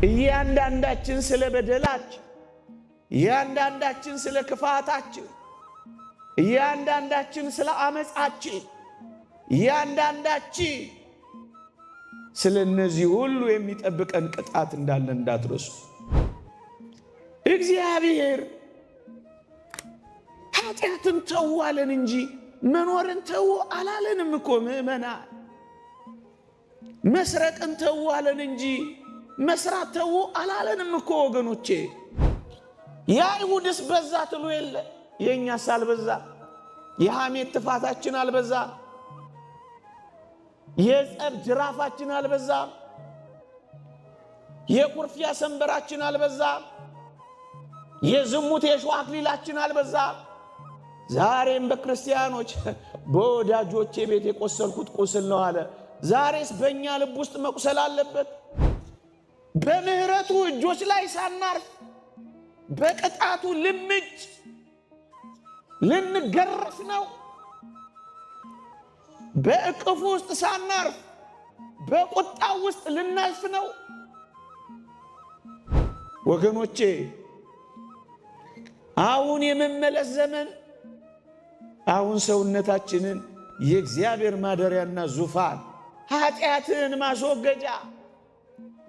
እያንዳንዳችን ስለ በደላችን፣ እያንዳንዳችን ስለ ክፋታችን፣ እያንዳንዳችን ስለ አመፃችን፣ እያንዳንዳችን ስለ እነዚህ ሁሉ የሚጠብቀን ቅጣት እንዳለ እንዳትረሱ። እግዚአብሔር ኃጢአትን ተው አለን እንጂ መኖርን ተው አላለንም እኮ ምእመናን። መስረቅን ተው አለን እንጂ መስራት ተው አላለንም እኮ ወገኖቼ። የአይሁድስ በዛ ትሉ የለ? የእኛስ አልበዛ? የሐሜት ጥፋታችን አልበዛ? የጸብ ጅራፋችን አልበዛ? የቁርፊያ ሰንበራችን አልበዛ? የዝሙት የሾህ አክሊላችን አልበዛ? ዛሬም በክርስቲያኖች በወዳጆቼ ቤት የቆሰልኩት ቁስል ነው አለ። ዛሬስ በእኛ ልብ ውስጥ መቁሰል አለበት? በምህረቱ እጆች ላይ ሳናርፍ በቅጣቱ ልምጭ ልንገረፍ ነው። በእቅፉ ውስጥ ሳናርፍ በቁጣው ውስጥ ልናልፍ ነው። ወገኖቼ አሁን የመመለስ ዘመን፣ አሁን ሰውነታችንን የእግዚአብሔር ማደሪያና ዙፋን፣ ኃጢአትን ማስወገጃ፣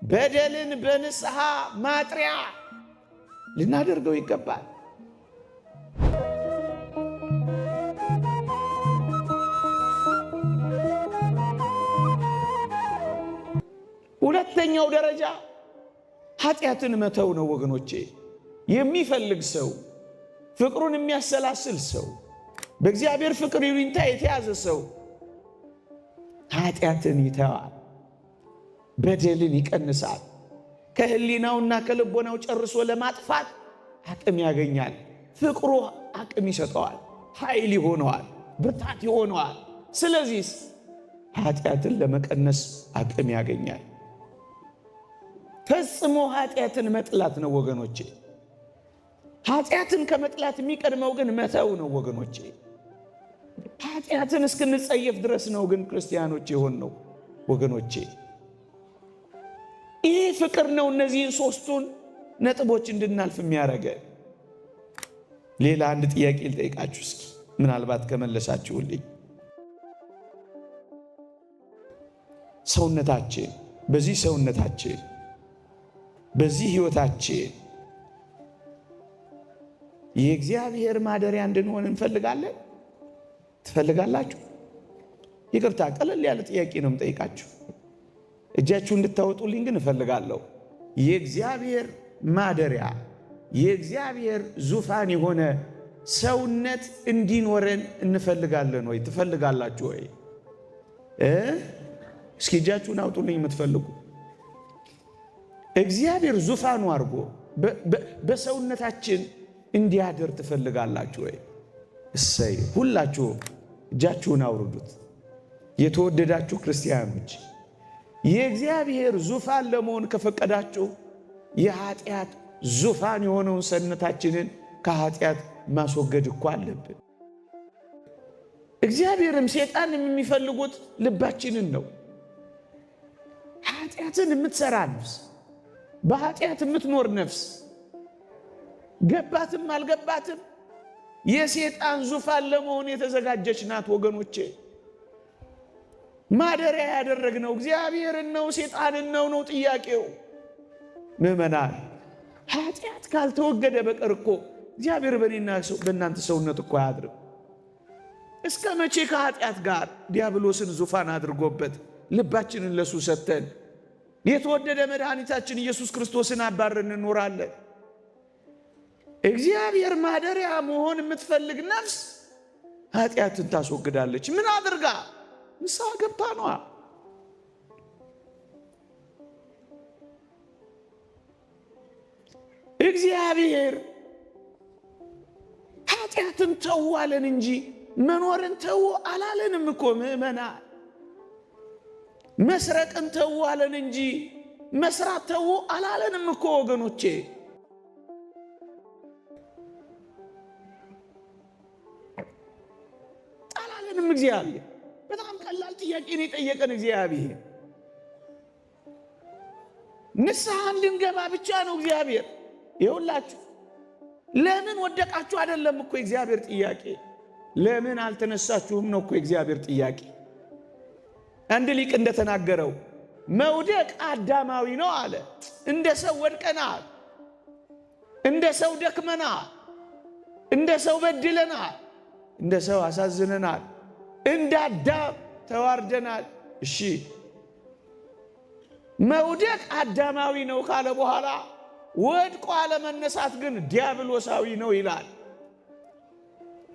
በደልን በንስሐ ማጥሪያ ልናደርገው ይገባል። ሁለተኛው ደረጃ ኃጢአትን መተው ነው ወገኖቼ። የሚፈልግ ሰው፣ ፍቅሩን የሚያሰላስል ሰው፣ በእግዚአብሔር ፍቅር ይሉኝታ የተያዘ ሰው ኃጢአትን ይተዋል፣ በደልን ይቀንሳል፣ ከህሊናውና ከልቦናው ጨርሶ ለማጥፋት አቅም ያገኛል። ፍቅሩ አቅም ይሰጠዋል፣ ኃይል ይሆነዋል፣ ብርታት ይሆነዋል። ስለዚህ ኃጢአትን ለመቀነስ አቅም ያገኛል። ፈጽሞ ኃጢአትን መጥላት ነው ወገኖቼ። ኃጢአትን ከመጥላት የሚቀድመው ግን መተው ነው ወገኖቼ። ኃጢአትን እስክንጸየፍ ድረስ ነው ግን ክርስቲያኖች የሆንነው ወገኖቼ። ይህ ፍቅር ነው እነዚህን ሶስቱን ነጥቦች እንድናልፍ የሚያደርገን። ሌላ አንድ ጥያቄ ልጠይቃችሁ እስኪ ምናልባት ከመለሳችሁልኝ። ሰውነታችን በዚህ ህይወታችን የእግዚአብሔር ማደሪያ እንድንሆን እንፈልጋለን? ትፈልጋላችሁ? ይቅርታ ቀለል ያለ ጥያቄ ነው የምጠይቃችሁ። እጃችሁ እንድታወጡልኝ ግን እፈልጋለሁ። የእግዚአብሔር ማደሪያ፣ የእግዚአብሔር ዙፋን የሆነ ሰውነት እንዲኖረን እንፈልጋለን ወይ? ትፈልጋላችሁ ወይ? እስኪ እጃችሁን አውጡልኝ የምትፈልጉ። እግዚአብሔር ዙፋኑ አድርጎ በሰውነታችን እንዲያድር ትፈልጋላችሁ ወይ? እሰይ! ሁላችሁ እጃችሁን አውርዱት። የተወደዳችሁ ክርስቲያኖች የእግዚአብሔር ዙፋን ለመሆን ከፈቀዳችሁ የኃጢአት ዙፋን የሆነውን ሰውነታችንን ከኃጢአት ማስወገድ እኮ አለብን። እግዚአብሔርም ሰይጣንም የሚፈልጉት ልባችንን ነው። ኃጢአትን የምትሰራ ነፍስ፣ በኃጢአት የምትኖር ነፍስ ገባትም አልገባትም የሰይጣን ዙፋን ለመሆን የተዘጋጀች ናት ወገኖቼ። ማደሪያ ያደረግነው እግዚአብሔርን ነው ሰይጣንን ነው ጥያቄው። ምእመናን ኃጢአት ካልተወገደ በቀር እኮ እግዚአብሔር በእኔና በእናንተ ሰውነት እኮ አያድርም። እስከ መቼ ከኃጢአት ጋር ዲያብሎስን ዙፋን አድርጎበት ልባችንን ለሱ ሰጥተን የተወደደ መድኃኒታችን ኢየሱስ ክርስቶስን አባረን እንኖራለን? እግዚአብሔር ማደሪያ መሆን የምትፈልግ ነፍስ ኃጢአትን ታስወግዳለች። ምን አድርጋ? ንስሐ ገብታ ነዋ። እግዚአብሔር ኃጢአትን ተው አለን እንጂ መኖርን ተው አላለንም እኮ ምእመናን። መስረቅን ተው አለን እንጂ መስራት ተው አላለንም እኮ ወገኖቼ። ጣላለንም እግዚአብሔር። በጣም ቀላል ጥያቄ ነው የጠየቀን እግዚአብሔር። ንስሐ እንድንገባ ብቻ ነው እግዚአብሔር። ይኸውላችሁ ለምን ወደቃችሁ አይደለም እኮ እግዚአብሔር ጥያቄ፣ ለምን አልተነሳችሁም ነው እኮ እግዚአብሔር ጥያቄ። አንድ ሊቅ እንደተናገረው መውደቅ አዳማዊ ነው አለ። እንደ ሰው ወድቀናል፣ እንደ ሰው ደክመናል፣ እንደ ሰው በድለናል፣ እንደ ሰው አሳዝነናል፣ እንደ አዳም ተዋርደናል። እሺ መውደቅ አዳማዊ ነው ካለ በኋላ ወድቆ አለመነሳት ግን ዲያብሎሳዊ ነው ይላል።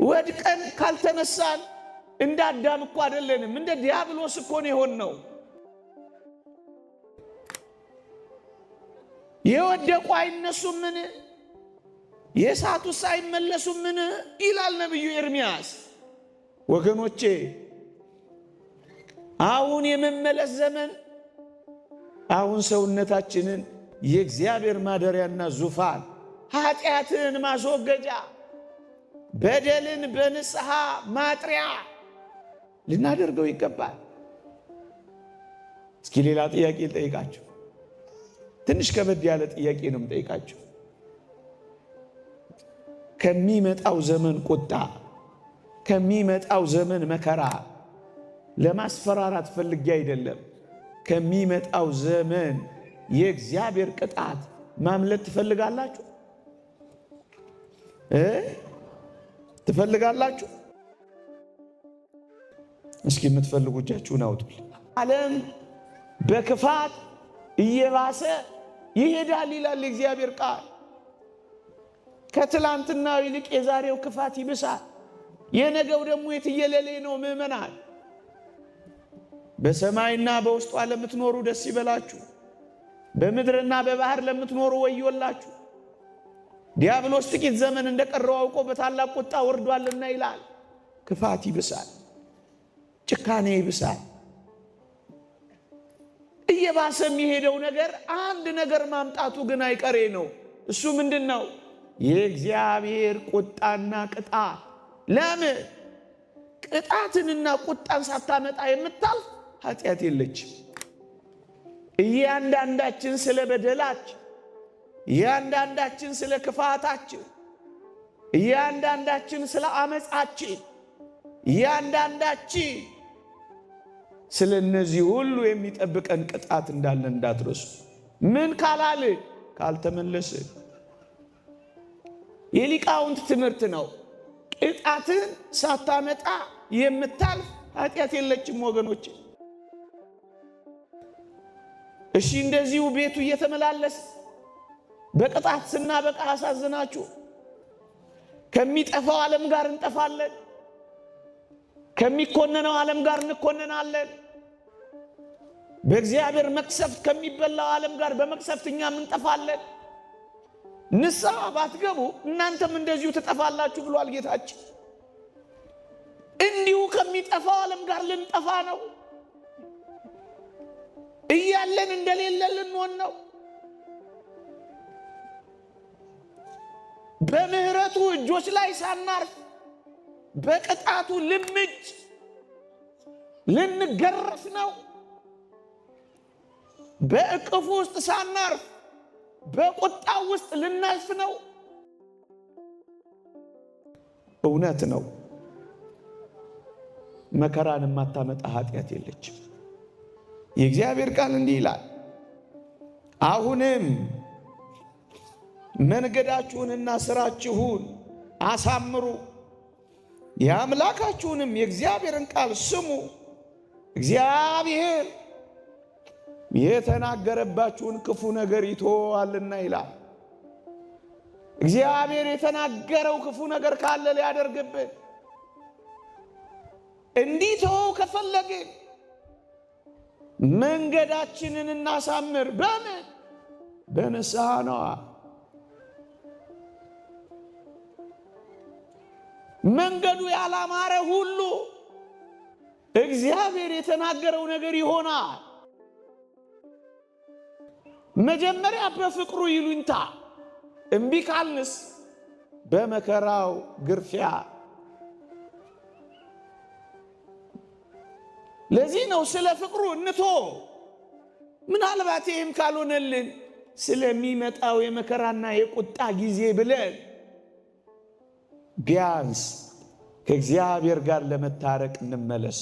ወድቀን ካልተነሳን እንደ አዳም እኮ አይደለንም፣ እንደ ዲያብሎስ እኮ ነው የሆነው። የወደቁ አይነሱምን? የሳቱስ አይመለሱምን? ይላል ነብዩ ኤርምያስ። ወገኖቼ አሁን የመመለስ ዘመን፣ አሁን ሰውነታችንን የእግዚአብሔር ማደሪያና ዙፋን፣ ኃጢአትን ማስወገጃ፣ በደልን በንስሐ ማጥሪያ ልናደርገው ይገባል። እስኪ ሌላ ጥያቄ ልጠይቃችሁ። ትንሽ ከበድ ያለ ጥያቄ ነው የምጠይቃችሁ። ከሚመጣው ዘመን ቁጣ፣ ከሚመጣው ዘመን መከራ ለማስፈራራት ፈልጌ አይደለም። ከሚመጣው ዘመን የእግዚአብሔር ቅጣት ማምለጥ ትፈልጋላችሁ? ትፈልጋላችሁ? እስኪ የምትፈልጉ እጃችሁን አውጡልኝ። ዓለም በክፋት እየባሰ ይሄዳል ይላል የእግዚአብሔር ቃል። ከትላንትናው ይልቅ የዛሬው ክፋት ይብሳል። የነገው ደግሞ የትየለሌ ነው። ምእመናን በሰማይና በውስጧ ለምትኖሩ ደስ ይበላችሁ፣ በምድርና በባህር ለምትኖሩ ወዮላችሁ። ዲያብሎስ ጥቂት ዘመን እንደቀረው አውቆ በታላቅ ቁጣ ወርዷልና ይላል። ክፋት ይብሳል፣ ጭካኔ ይብሳል። እየባሰ የሚሄደው ነገር አንድ ነገር ማምጣቱ ግን አይቀሬ ነው። እሱ ምንድነው? የእግዚአብሔር ቁጣና ቅጣት። ለምን? ቅጣትንና ቁጣን ሳታመጣ የምታልፍ ኃጢአት የለችም። እያንዳንዳችን ስለ በደላችን፣ እያንዳንዳችን ስለ ክፋታችን፣ እያንዳንዳችን ስለ አመፃችን፣ እያንዳንዳችን ስለ እነዚህ ሁሉ የሚጠብቀን ቅጣት እንዳለ እንዳትረሱ። ምን ካላል ካልተመለስን የሊቃውንት ትምህርት ነው። ቅጣትን ሳታመጣ የምታልፍ ኃጢአት የለችም ወገኖች። እሺ እንደዚሁ ቤቱ እየተመላለስ በቅጣት ስናበቃ አሳዝናችሁ ከሚጠፋው ዓለም ጋር እንጠፋለን፣ ከሚኮነነው ዓለም ጋር እንኮነናለን። በእግዚአብሔር መቅሰፍት ከሚበላው ዓለም ጋር በመቅሰፍት እኛም እንጠፋለን። ንስሐ ባትገቡ እናንተም እንደዚሁ ትጠፋላችሁ ብሏል ጌታችን። እንዲሁ ከሚጠፋው ዓለም ጋር ልንጠፋ ነው። እያለን እንደሌለ ልንሆን ነው። በምህረቱ እጆች ላይ ሳናርፍ በቅጣቱ ልምጭ ልንገረፍ ነው። በእቅፉ ውስጥ ሳናርፍ በቁጣው ውስጥ ልናልፍ ነው። እውነት ነው። መከራን የማታመጣ ኃጢአት የለችም። የእግዚአብሔር ቃል እንዲህ ይላል፣ አሁንም መንገዳችሁንና ስራችሁን አሳምሩ፣ የአምላካችሁንም የእግዚአብሔርን ቃል ስሙ። እግዚአብሔር የተናገረባችሁን ክፉ ነገር ይተዋልና ይላል። እግዚአብሔር የተናገረው ክፉ ነገር ካለ ሊያደርግብን እንዲተወው ከፈለግን መንገዳችንን እናሳምር። በምን? በንስሐ ነዋ። መንገዱ ያላማረ ሁሉ እግዚአብሔር የተናገረው ነገር ይሆናል። መጀመሪያ በፍቅሩ ይሉኝታ እምቢ ካልንስ በመከራው ግርፊያ። ለዚህ ነው ስለ ፍቅሩ እንቶ ምናልባት ይህም ካልሆነልን ስለሚመጣው የመከራና የቁጣ ጊዜ ብለን ቢያንስ ከእግዚአብሔር ጋር ለመታረቅ እንመለስ።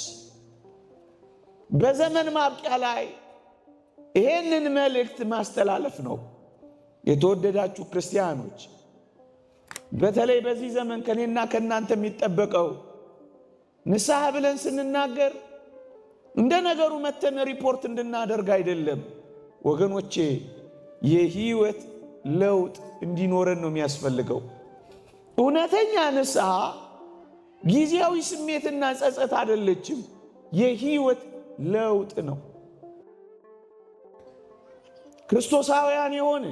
በዘመን ማብቂያ ላይ ይሄንን መልእክት ማስተላለፍ ነው። የተወደዳችሁ ክርስቲያኖች፣ በተለይ በዚህ ዘመን ከኔና ከናንተ የሚጠበቀው ንስሐ ብለን ስንናገር እንደ ነገሩ መተን ሪፖርት እንድናደርግ አይደለም ወገኖቼ። የህይወት ለውጥ እንዲኖረን ነው የሚያስፈልገው። እውነተኛ ንስሐ ጊዜያዊ ስሜትና ጸጸት አይደለችም፣ የህይወት ለውጥ ነው። ክርስቶሳውያን የሆነ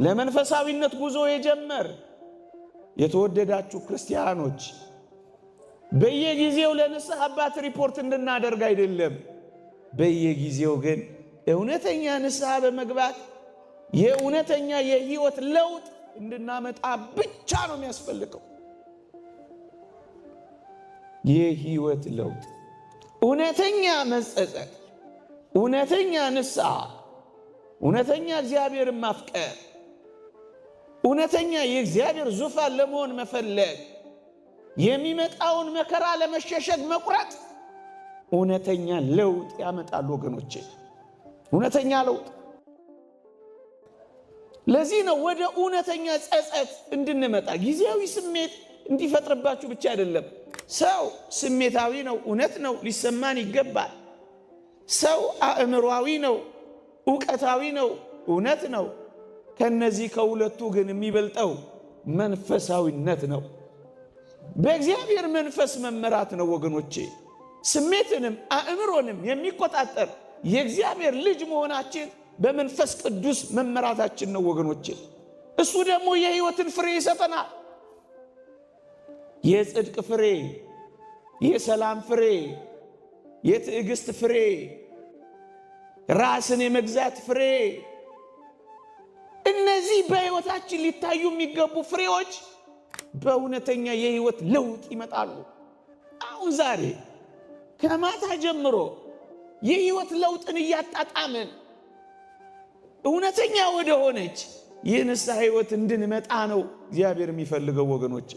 ለመንፈሳዊነት ጉዞ የጀመር የተወደዳችሁ ክርስቲያኖች በየጊዜው ለንስሐ አባት ሪፖርት እንድናደርግ አይደለም። በየጊዜው ግን እውነተኛ ንስሐ በመግባት የእውነተኛ የህይወት ለውጥ እንድናመጣ ብቻ ነው የሚያስፈልገው። የህይወት ለውጥ፣ እውነተኛ መጸጸት፣ እውነተኛ ንስሐ፣ እውነተኛ እግዚአብሔርን ማፍቀር፣ እውነተኛ የእግዚአብሔር ዙፋን ለመሆን መፈለግ፣ የሚመጣውን መከራ ለመሸሸግ መቁረጥ እውነተኛ ለውጥ ያመጣሉ ወገኖቼ፣ እውነተኛ ለውጥ። ለዚህ ነው ወደ እውነተኛ ጸጸት እንድንመጣ። ጊዜያዊ ስሜት እንዲፈጥርባችሁ ብቻ አይደለም። ሰው ስሜታዊ ነው፣ እውነት ነው፣ ሊሰማን ይገባል። ሰው አእምሯዊ ነው፣ ዕውቀታዊ ነው፣ እውነት ነው። ከነዚህ ከሁለቱ ግን የሚበልጠው መንፈሳዊነት ነው። በእግዚአብሔር መንፈስ መመራት ነው ወገኖቼ። ስሜትንም አእምሮንም የሚቆጣጠር የእግዚአብሔር ልጅ መሆናችን በመንፈስ ቅዱስ መመራታችን ነው ወገኖቼ። እሱ ደግሞ የሕይወትን ፍሬ ይሰጠናል። የጽድቅ ፍሬ፣ የሰላም ፍሬ፣ የትዕግስት ፍሬ፣ ራስን የመግዛት ፍሬ፣ እነዚህ በሕይወታችን ሊታዩ የሚገቡ ፍሬዎች በእውነተኛ የሕይወት ለውጥ ይመጣሉ። አሁን ዛሬ ከማታ ጀምሮ የሕይወት ለውጥን እያጣጣምን እውነተኛ ወደ ሆነች የንስሐ ሕይወት እንድንመጣ ነው እግዚአብሔር የሚፈልገው ወገኖቼ።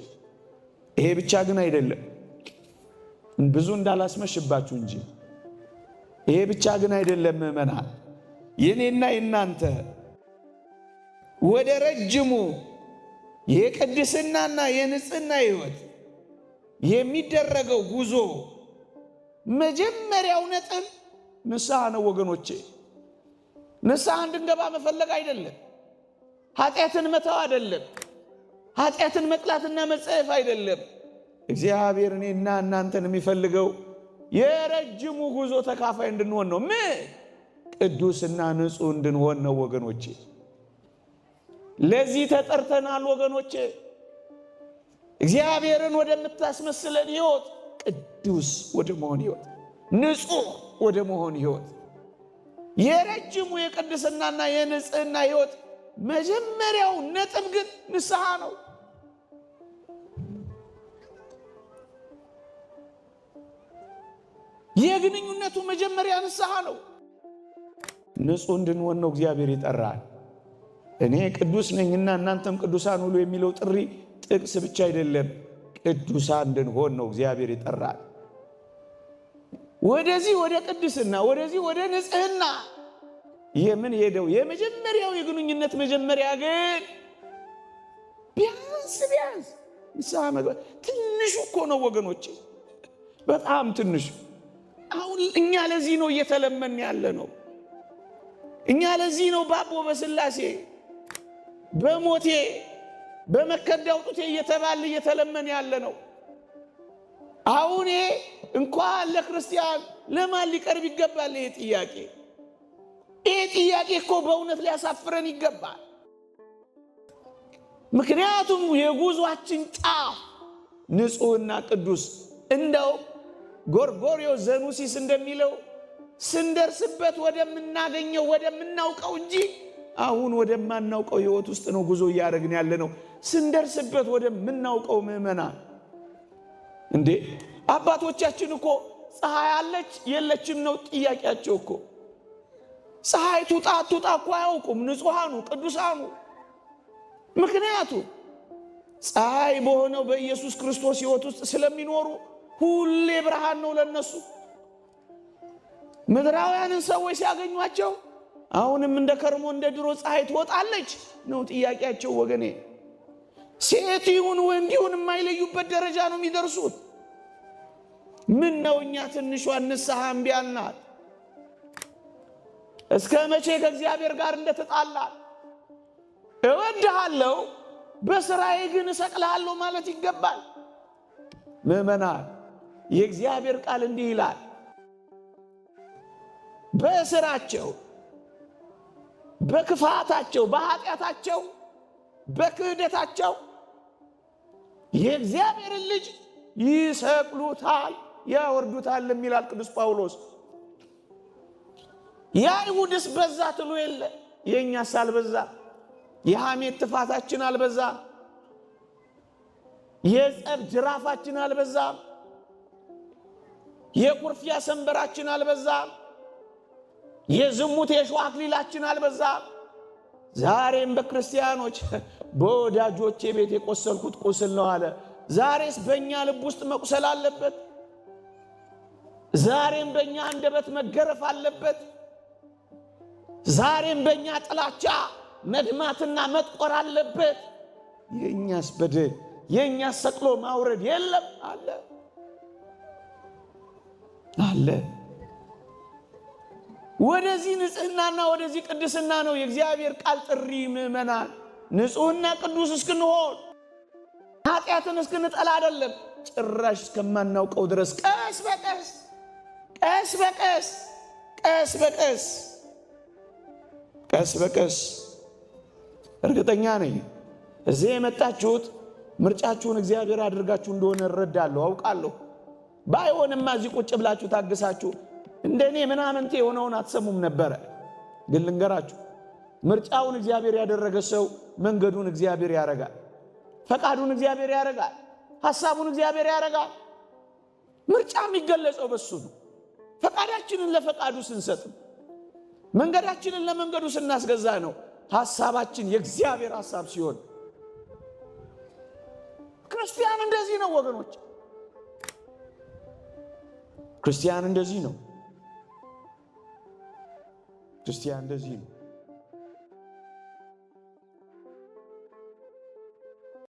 ይሄ ብቻ ግን አይደለም፣ ብዙ እንዳላስመሽባችሁ እንጂ ይሄ ብቻ ግን አይደለም ምእመናን። የኔና የናንተ ወደ ረጅሙ የቅድስናና የንጽህና ሕይወት የሚደረገው ጉዞ መጀመሪያው ነጥብ ንስሐ ነው ወገኖቼ። ንስሐ እንድንገባ መፈለግ አይደለም፣ ኃጢአትን መተው አይደለም፣ ኃጢአትን መጥላትና መጸየፍ አይደለም። እግዚአብሔር እኔና እናንተን የሚፈልገው የረጅሙ ጉዞ ተካፋይ እንድንሆን ነው። ምን ቅዱስና ንጹሕ እንድንሆን ነው ወገኖቼ። ለዚህ ተጠርተናል ወገኖቼ። እግዚአብሔርን ወደምታስመስለን ሕይወት፣ ቅዱስ ወደ መሆን ሕይወት፣ ንጹሕ ወደ መሆን ሕይወት፣ የረጅሙ የቅድስናና የንጽህና ሕይወት መጀመሪያው ነጥብ ግን ንስሐ ነው። የግንኙነቱ መጀመሪያ ንስሐ ነው። ንጹሕ እንድንሆን ነው እግዚአብሔር ይጠራል። እኔ ቅዱስ ነኝና እናንተም ቅዱሳን ሁሉ የሚለው ጥሪ ጥቅስ ብቻ አይደለም፣ ቅዱሳን እንድንሆን ነው እግዚአብሔር ይጠራል። ወደዚህ ወደ ቅድስና፣ ወደዚህ ወደ ንጽህና የምን ሄደው የመጀመሪያው የግንኙነት መጀመሪያ ግን ቢያንስ ንስሐ መግባት ትንሹ እኮ ነው ወገኖቼ፣ በጣም ትንሹ። አሁን እኛ ለዚህ ነው እየተለመን ያለ ነው። እኛ ለዚህ ነው በአቦ በሥላሴ በሞቴ በመከዳው ጡቴ እየተባለ እየተለመን ያለ ነው። አሁን እንኳን ለክርስቲያን ለማን ሊቀርብ ይገባል? ይሄ ጥያቄ እኮ በእውነት ሊያሳፍረን ይገባል። ምክንያቱም የጉዟችን ጫፍ ንጹሕና ቅዱስ፣ እንደው ጎርጎርዮስ ዘኑሲስ እንደሚለው ስንደርስበት ወደምናገኘው ወደምናውቀው እንጂ አሁን ወደማናውቀው ሕይወት ውስጥ ነው ጉዞ እያደረግን ያለ ነው። ስንደርስበት ወደምናውቀው ምእመናን እንዴ አባቶቻችን እኮ ፀሐይ አለች የለችም ነው ጥያቄያቸው እኮ። ፀሐይ ትውጣ አትውጣ እኮ አያውቁም ንጹሐኑ ቅዱሳኑ። ምክንያቱም ፀሐይ በሆነው በኢየሱስ ክርስቶስ ሕይወት ውስጥ ስለሚኖሩ ሁሌ ብርሃን ነው ለነሱ። ምድራውያንን ሰዎች ሲያገኟቸው አሁንም እንደ ከርሞ እንደ ድሮ ፀሐይ ትወጣለች ነው ጥያቄያቸው ወገኔ። ሴት ይሁን ወንድ ይሁን የማይለዩበት ደረጃ ነው የሚደርሱት። ምን ነው እኛ ትንሿ ንስሐ እምቢ አልናት? እስከ መቼ ከእግዚአብሔር ጋር እንደተጣላን? እወድሃለሁ በስራዬ ግን እሰቅልሃለሁ ማለት ይገባል። ምእመናን የእግዚአብሔር ቃል እንዲህ ይላል፣ በስራቸው በክፋታቸው በኃጢአታቸው በክህደታቸው የእግዚአብሔርን ልጅ ይሰቅሉታል ያወርዱታል የሚላል ቅዱስ ጳውሎስ። የአይሁድስ በዛ ትሉ የለ የእኛስ አልበዛ? የሐሜት ጥፋታችን አልበዛም? የጸብ ጅራፋችን አልበዛም? የኩርፊያ ሰንበራችን አልበዛም? የዝሙት የሾህ አክሊላችን አልበዛም? ዛሬም በክርስቲያኖች በወዳጆቼ ቤት የቆሰልኩት ቁስል ነው አለ። ዛሬስ በእኛ ልብ ውስጥ መቁሰል አለበት? ዛሬም በእኛ አንደበት መገረፍ አለበት? ዛሬም በእኛ ጥላቻ መድማትና መጥቆር አለበት? የእኛስ በደል የእኛስ ሰቅሎ ማውረድ የለም አለ አለ። ወደዚህ ንጽህናና ወደዚህ ቅድስና ነው የእግዚአብሔር ቃል ጥሪ። ምእመናን ንጹህና ቅዱስ እስክንሆን ኃጢአትን እስክንጠላ አይደለም፣ ጭራሽ እስከማናውቀው ድረስ ቀስ በቀስ ቀስ በቀስ ቀስ በቀስ ቀስ በቀስ። እርግጠኛ ነኝ እዚህ የመጣችሁት ምርጫችሁን እግዚአብሔር አድርጋችሁ እንደሆነ እረዳለሁ አውቃለሁ። ባይሆንማ እዚህ ቁጭ ብላችሁ ታግሳችሁ እንደኔ ምናምንቴ የሆነውን አትሰሙም ነበረ። ግን ልንገራችሁ፣ ምርጫውን እግዚአብሔር ያደረገ ሰው መንገዱን እግዚአብሔር ያረጋል፣ ፈቃዱን እግዚአብሔር ያረጋል፣ ሐሳቡን እግዚአብሔር ያረጋል። ምርጫ የሚገለጸው በሱ ነው። ፈቃዳችንን ለፈቃዱ ስንሰጥ፣ መንገዳችንን ለመንገዱ ስናስገዛ ነው ሐሳባችን የእግዚአብሔር ሐሳብ ሲሆን። ክርስቲያን እንደዚህ ነው ወገኖች፣ ክርስቲያን እንደዚህ ነው። ክርስቲያን እንደዚህ ነው።